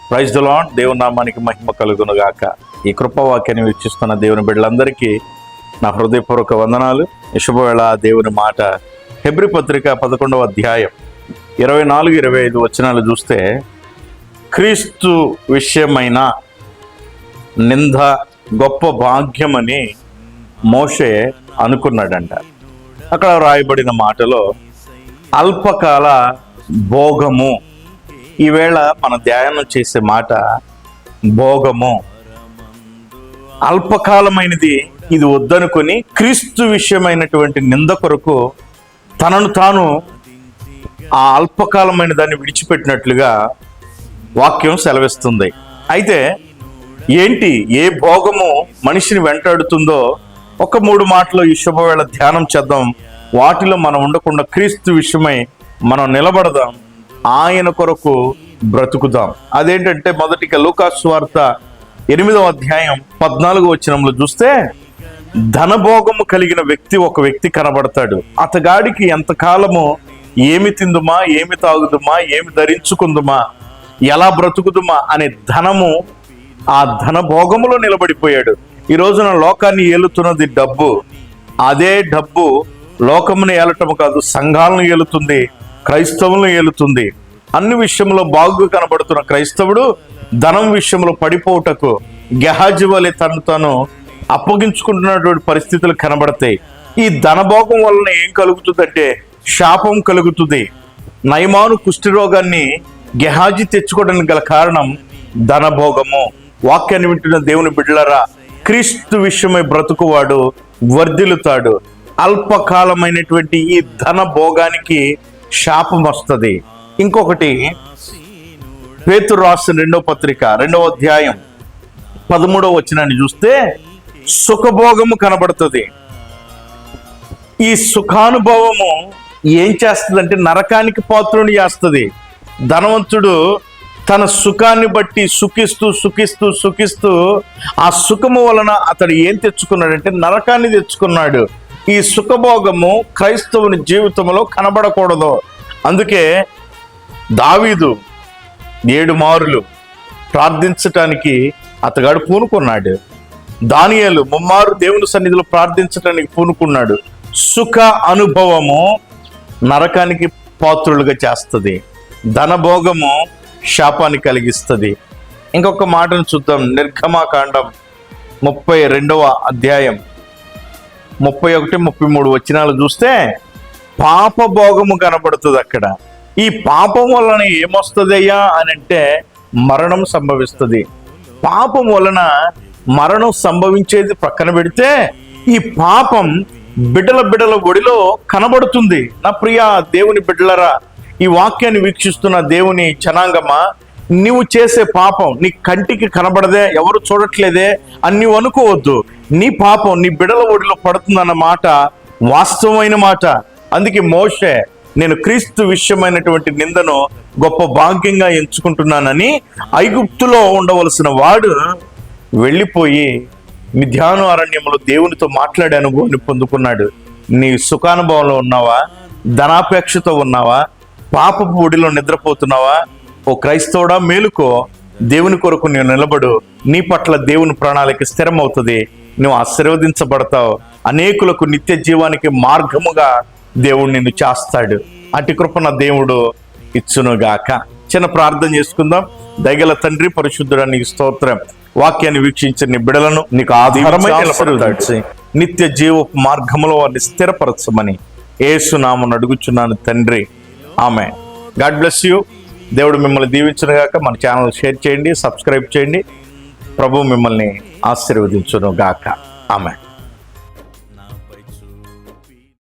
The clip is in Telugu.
Praise the lord. దేవుని నామానికి మహిమ కలుగును గాక. ఈ కృపవాక్యాన్ని వీక్షిస్తున్న దేవుని బిడ్డలందరికీ నా హృదయపూర్వక వందనాలు. శుభవేళ దేవుని మాట హెబ్రీ పత్రిక 11వ అధ్యాయం 24-25 వచనాలు చూస్తే, క్రీస్తు విషయమైన నింద గొప్ప భాగ్యమని మోషే అనుకున్నాడంట. అక్కడ రాయబడిన మాటలో అల్పకాల భోగము, ఈవేళ మన ధ్యానం చేసే మాట భోగము, అల్పకాలమైనది ఇది వద్దనుకొని క్రీస్తు విషయమైనటువంటి నింద కొరకు తనను తాను ఆ అల్పకాలమైన దాన్ని విడిచిపెట్టినట్లుగా వాక్యం సెలవిస్తుంది. అయితే ఏంటి, ఏ భోగము మనిషిని వెంటాడుతుందో ఒక 3 మాటలు ఈ శుభవేళ ధ్యానం చేద్దాం. వాటిలో మనం ఉండకుండా క్రీస్తు విషయమై మనం నిలబడదాం, ఆయన కొరకు బ్రతుకుదాం. అదేంటంటే, మొదటిగా లూకాసు సువార్త 8వ అధ్యాయం 14వ వచనంలో చూస్తే, ధనభోగము కలిగిన ఒక వ్యక్తి కనబడతాడు. అతగాడికి ఎంతకాలము ఏమి తిందుమా, ఏమి తాగుదుమా, ఏమి ధరించుకుందుమా, ఎలా బ్రతుకుదుమా అనే ధనము, ఆ ధనభోగములో నిలబడిపోయాడు. ఈ రోజున లోకాన్ని ఏలుతున్నది డబ్బు. అదే డబ్బు లోకమును ఏలటము కాదు, సంఘాలను ఏలుతుంది, క్రైస్తవులను ఏలుతుంది. అన్ని విషయంలో బాగుగా కనబడుతున్న క్రైస్తవుడు ధనం విషయంలో పడిపోవుటకు గెహాజీ వలె తను తాను అప్పగించుకుంటున్నటువంటి పరిస్థితులు కనబడతాయి. ఈ ధనభోగం వలన ఏం కలుగుతుందంటే శాపం కలుగుతుంది. నయమాను కుష్ఠరోగాన్ని గెహాజీ తెచ్చుకోవడానికి గల కారణం ధనభోగము. వాక్యాన్ని వింటున్న దేవుని బిడ్డలారా, క్రీస్తు విషయమై బ్రతుకువాడు వర్ధిల్లుతాడు. అల్పకాలమైనటువంటి ఈ ధన భోగానికి శాపం వస్తుంది. ఇంకొకటి, పేతురు రాసిన 2వ పత్రిక 2వ అధ్యాయం 13వ వచనాన్ని చూస్తే సుఖభోగము కనబడుతుంది. ఈ సుఖానుభవము ఏం చేస్తుందంటే నరకానికి పాత్రుని చేస్తుంది. ధనవంతుడు తన సుఖాన్ని బట్టి సుఖిస్తూ ఆ సుఖము వలన అతడు ఏం తెచ్చుకున్నాడంటే నరకాన్ని తెచ్చుకున్నాడు. ఈ సుఖభోగము క్రైస్తవుని జీవితంలో కనబడకూడదు. అందుకే దావీదు 7 మారులు ప్రార్థించటానికి అతగాడు పూనుకున్నాడు. దానియేలు 3 మారు దేవుని సన్నిధిలో ప్రార్థించటానికి పూనుకున్నాడు. సుఖ అనుభవము నరకానికి పాత్రులుగా చేస్తుంది, ధనభోగము శాపాన్ని కలిగిస్తుంది. ఇంకొక మాటను చూద్దాం. నిర్గమాకాండం 32వ అధ్యాయం 31-33 వచనాలు చూస్తే పాప భోగము కనబడుతుంది. అక్కడ ఈ పాపం వలన ఏమొస్తుందయ్యా అని అంటే మరణం సంభవిస్తుంది. పాపం వలన మరణం సంభవించేది ప్రక్కన పెడితే ఈ పాపం బిడ్డల ఒడిలో కనబడుతుంది. నా ప్రియ దేవుని బిడ్డలరా, ఈ వాక్యాన్ని వీక్షిస్తున్న దేవుని జనాంగమా, నీవు చేసే పాపం నీ కంటికి కనబడదే, ఎవరు చూడట్లేదే అని నీవు అనుకోవద్దు. నీ పాపం నీ బిడ్డల ఒడిలో పడుతుందన్న మాట వాస్తవమైన మాట. అందుకే మోషే, నేను క్రీస్తు విషయమైనటువంటి నిందను గొప్ప భాగ్యంగా ఎంచుకుంటున్నానని ఐగుప్తులో ఉండవలసిన వాడు వెళ్ళిపోయి మిద్యాను అరణ్యంలో దేవునితో మాట్లాడే అనుభవాన్ని పొందుకున్నాడు. నీ సుఖానుభవంలో ఉన్నావా? ధనాపేక్షతో ఉన్నావా? పాపపు ఒడిలో నిద్రపోతున్నావా? ఓ క్రైస్తవుడా, మేలుకో. దేవుని కొరకు నువ్వు నిలబడు. నీ పట్ల దేవుని ప్రణాళిక స్థిరమవుతుంది. నువ్వు ఆశీర్వదించబడతావు. అనేకులకు నిత్య జీవానికి మార్గముగా దేవుడు నిన్ను చేస్తాడు. అటు కృప నా దేవుడు ఇచ్చునుగాక. చిన్న ప్రార్థన చేసుకుందాం. దయగల తండ్రి, పరిశుద్ధుడా, నీకు స్తోత్రం. వాక్యాన్ని వీక్షించిన నీ బిడలను నీకు ఆధారమై నిత్య జీవ మార్గంలో వారిని స్థిరపరచమని యేసు నామమున అడుగుచున్నాను తండ్రి, ఆమేన్. God bless you. దేవుడు మిమ్మల్ని దీవించునుగాక. మన ఛానల్ షేర్ చేయండి, సబ్స్క్రైబ్ చేయండి. ప్రభు మిమ్మల్ని ఆశీర్వదించునుగాక. ఆమేన్.